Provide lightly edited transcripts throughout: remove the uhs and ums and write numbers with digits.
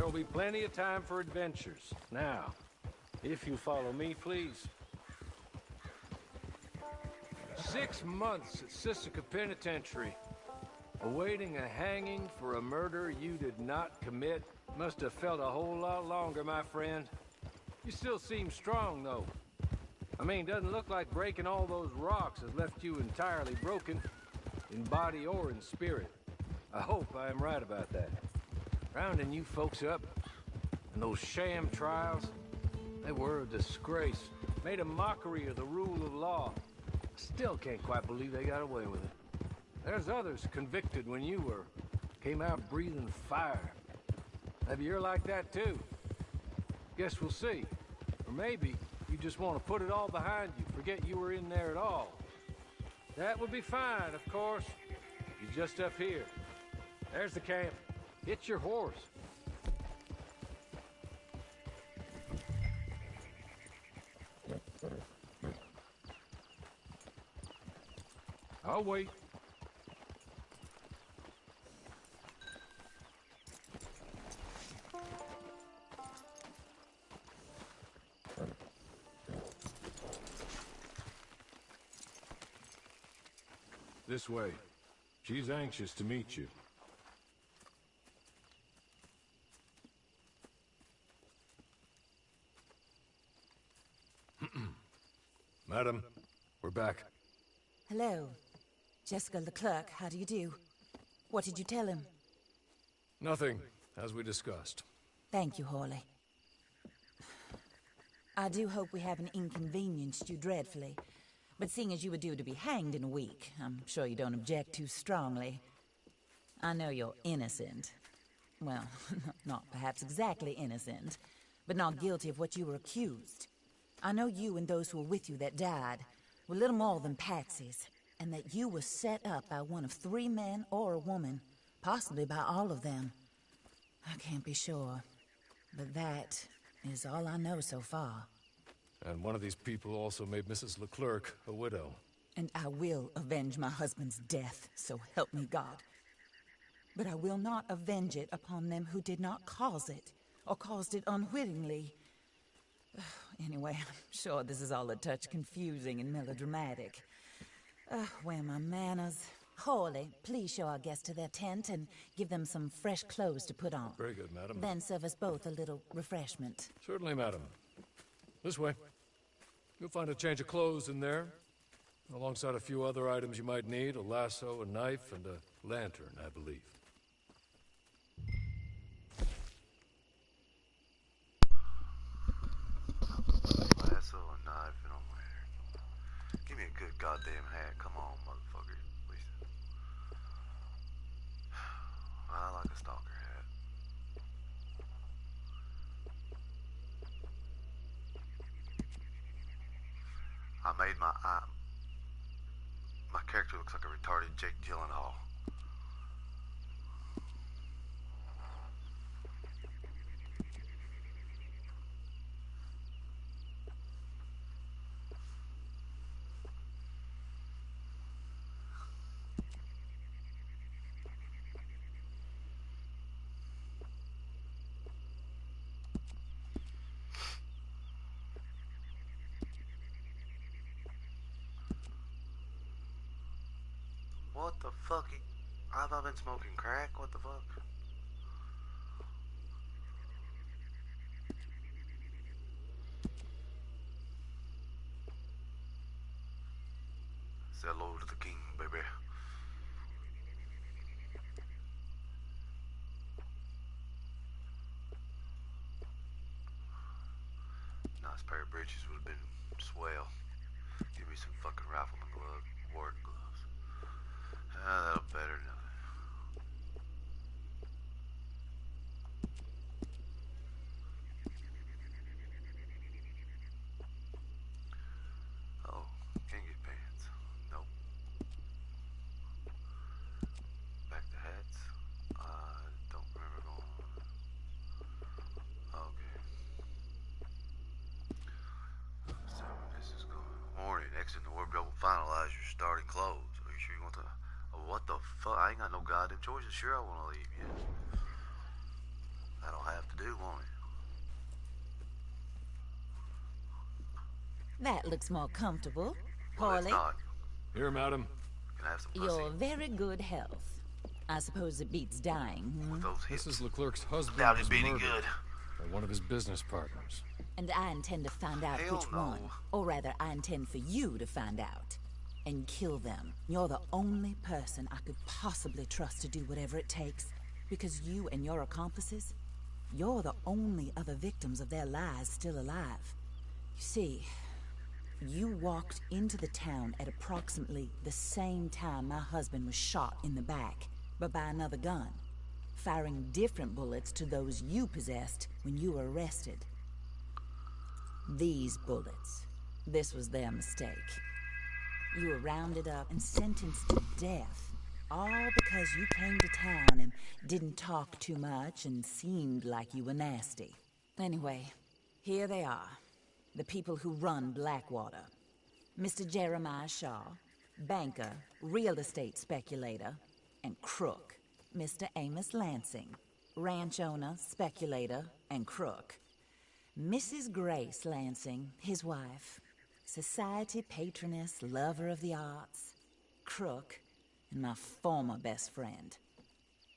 There'll be plenty of time for adventures. Now, if you follow me, please. 6 months at Sisika Penitentiary, awaiting a hanging for a murder you did not commit. Must have felt a whole lot longer, my friend. You still seem strong, though. I mean, doesn't look like breaking all those rocks has left you entirely broken, in body or in spirit. I hope I am right about that. Rounding you folks up, and those sham trials, they were a disgrace. Made a mockery of the rule of law. Still can't quite believe they got away with it. There's others convicted when you were. Came out breathing fire. Maybe you're like that too. Guess we'll see. Or maybe you just want to put it all behind you, forget you were in there at all. That would be fine, of course. You're just up here. There's the camp. Get your horse. I'll wait. This way. She's anxious to meet you. Madam, we're back. Hello. Jessica Leclerc, how do you do? What did you tell him? Nothing, as we discussed. Thank you, Hawley. I do hope we haven't inconvenienced you dreadfully. But seeing as you were due to be hanged in a week, I'm sure you don't object too strongly. I know you're innocent. Well, not perhaps exactly innocent, but not guilty of what you were accused. I know you and those who were with you that died were little more than patsies, and that you were set up by one of 3 men or a woman, possibly by all of them. I can't be sure, but that is all I know so far. And one of these people also made Mrs. Leclerc a widow. And I will avenge my husband's death, so help me God. But I will not avenge it upon them who did not cause it, or caused it unwittingly. Anyway, I'm sure this is all a touch confusing and melodramatic. Where are my manners? Hawley, please show our guests to their tent and give them some fresh clothes to put on. Very good, madam. Then serve us both a little refreshment. Certainly, madam. This way. You'll find a change of clothes in there, alongside a few other items you might need, a lasso, a knife, and a lantern, I believe. Lasso, a knife, and a lantern. Give me a good goddamn hat. Come on, motherfucker. Listen. I like a stalker hat. I made my character looks like a retarded Jake Gyllenhaal. What the fuck? Have I been smoking crack? What the fuck? Say hello to the king, baby. Nice pair of breeches would have been swell. Give me some fucking rifleman gloves, warden gloves. That'll better than nothing. Oh, can't get pants. Nope. Back to hats. I don't remember going on. Okay. So this is going. Morning. Exit the wardrobe will finalize your starting clothes. Are you sure you want to? What the fuck? I ain't got no goddamn choices. Sure, I want to leave, yeah. I don't have to do That looks more comfortable. Well, it's Hawley, not. Here, madam. Can I have some pussy? you're very good health. I suppose it beats dying, With those hips. Mrs. Leclerc's husband Doubt was it being murdered good. by one of his business partners. And I intend to find out Hell which no. one. Or rather, I intend for you to find out. And kill them. You're the only person I could possibly trust to do whatever it takes. Because you and your accomplices, you're the only other victims of their lies still alive. You see, you walked into the town at approximately the same time my husband was shot in the back, but by another gun, firing different bullets to those you possessed when you were arrested. These bullets, this was their mistake. You were rounded up and sentenced to death, all because you came to town and didn't talk too much and seemed like you were nasty. Anyway, here they are, the people who run Blackwater. Mr. Jeremiah Shaw, banker, real estate speculator, and crook. Mr. Amos Lansing, ranch owner, speculator, and crook. Mrs. Grace Lansing, his wife, society patroness, lover of the arts, crook, and my former best friend.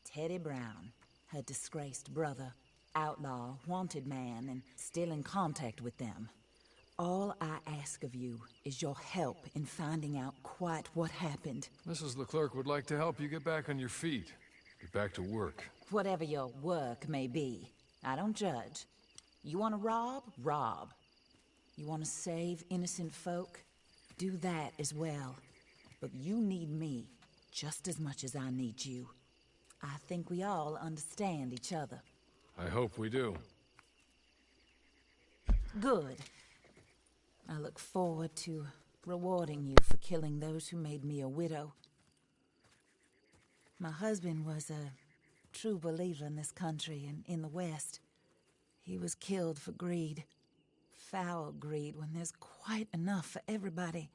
Teddy Brown, her disgraced brother, outlaw, wanted man, and still in contact with them. All I ask of you is your help in finding out quite what happened. Mrs. Leclerc would like to help you get back on your feet. Get back to work. Whatever your work may be, I don't judge. You want to rob? Rob. You want to save innocent folk? Do that as well. But you need me just as much as I need you. I think we all understand each other. I hope we do. Good. I look forward to rewarding you for killing those who made me a widow. My husband was a true believer in this country and in the West. He was killed for greed. Foul greed when there's quite enough for everybody.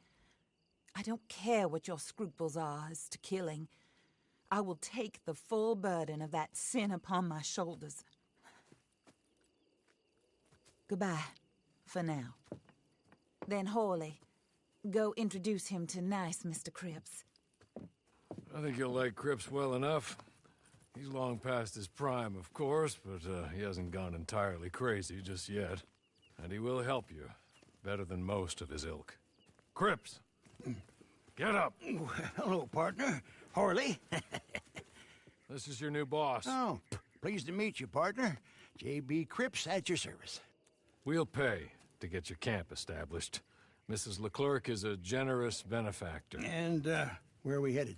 I don't care what your scruples are as to killing. I will take the full burden of that sin upon my shoulders. Goodbye, for now. Then Hawley, go introduce him to nice Mr. Cripps. I think you'll like Cripps well enough. He's long past his prime, of course, but he hasn't gone entirely crazy just yet. And he will help you, better than most of his ilk. Cripps! Get up! Hello, partner. Harley. This is your new boss. Oh, pleased to meet you, partner. J.B. Cripps at your service. We'll pay to get your camp established. Mrs. Leclerc is a generous benefactor. And, where are we headed?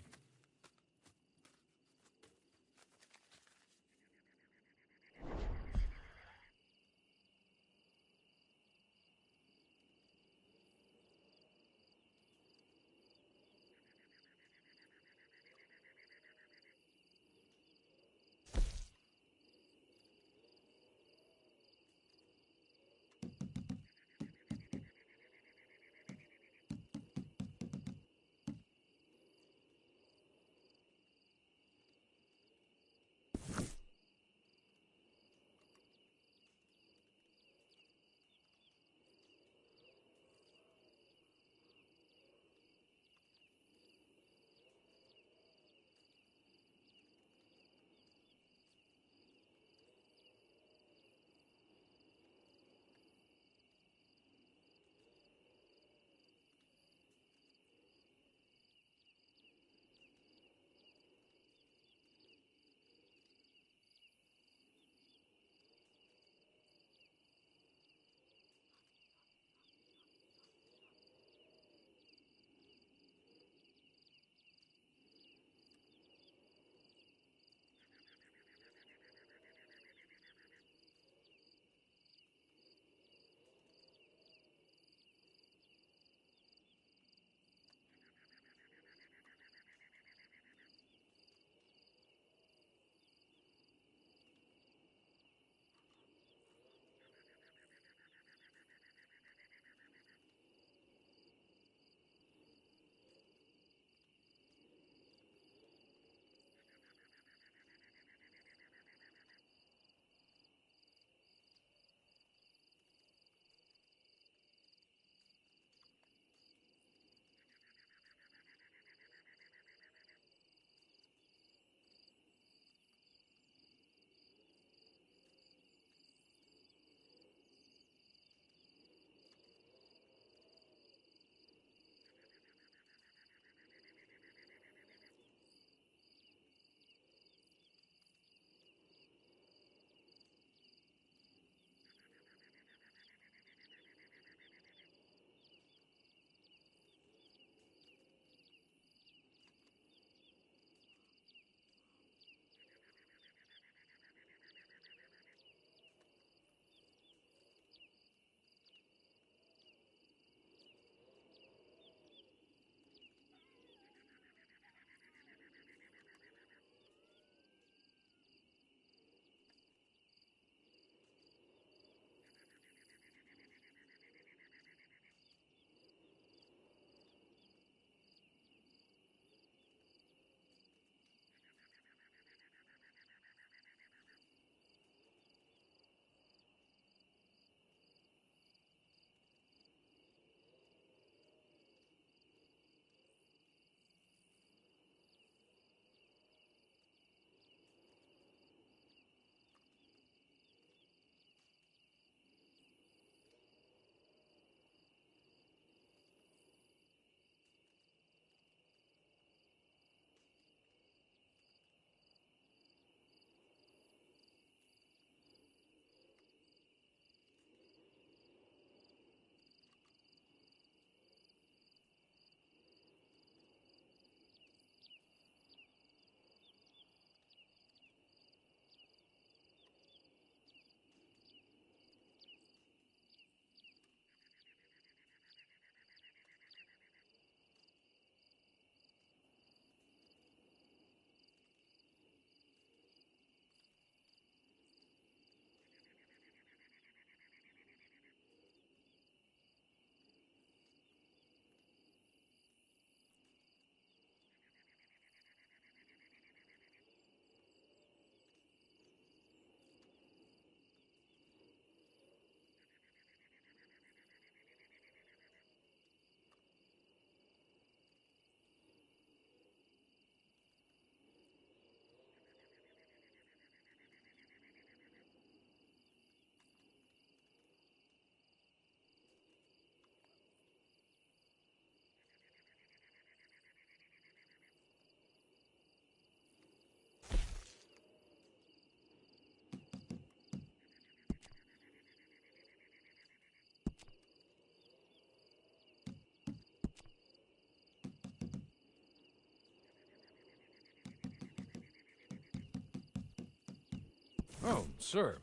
Oh, sir.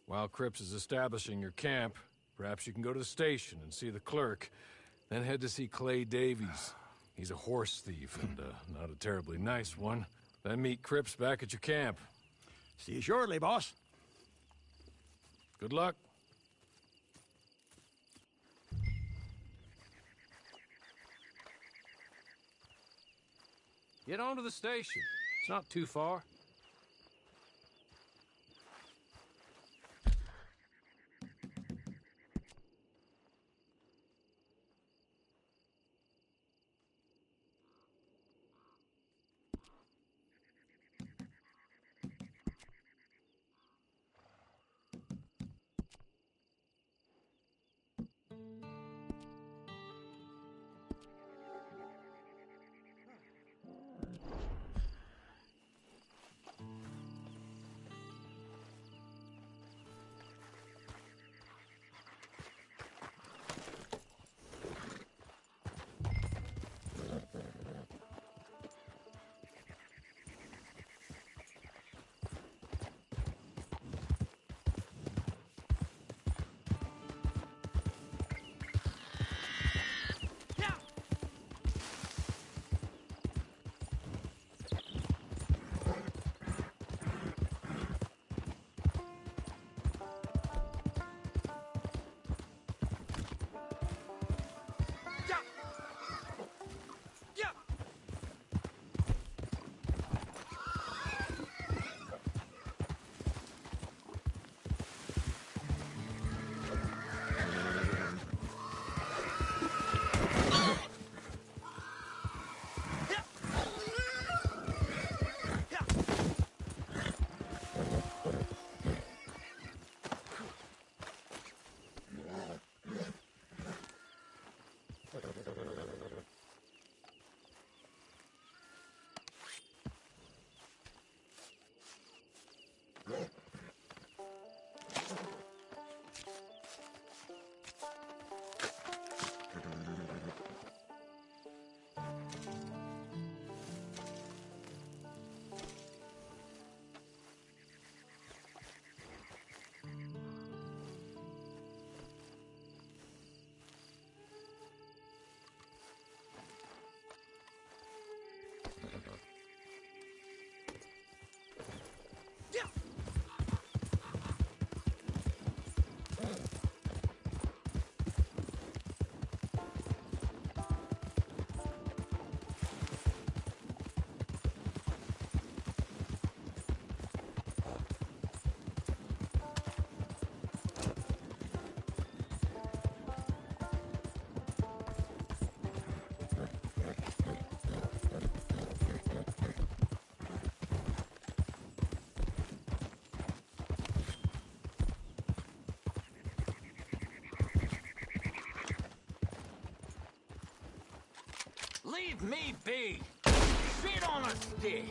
While Cripps is establishing your camp, perhaps you can go to the station and see the clerk, then head to see Clay Davies. He's a horse thief, and not a terribly nice one. Then meet Cripps back at your camp. See you shortly, boss. Good luck. Get on to the station. It's not too far. Leave me be! Sit on a stick!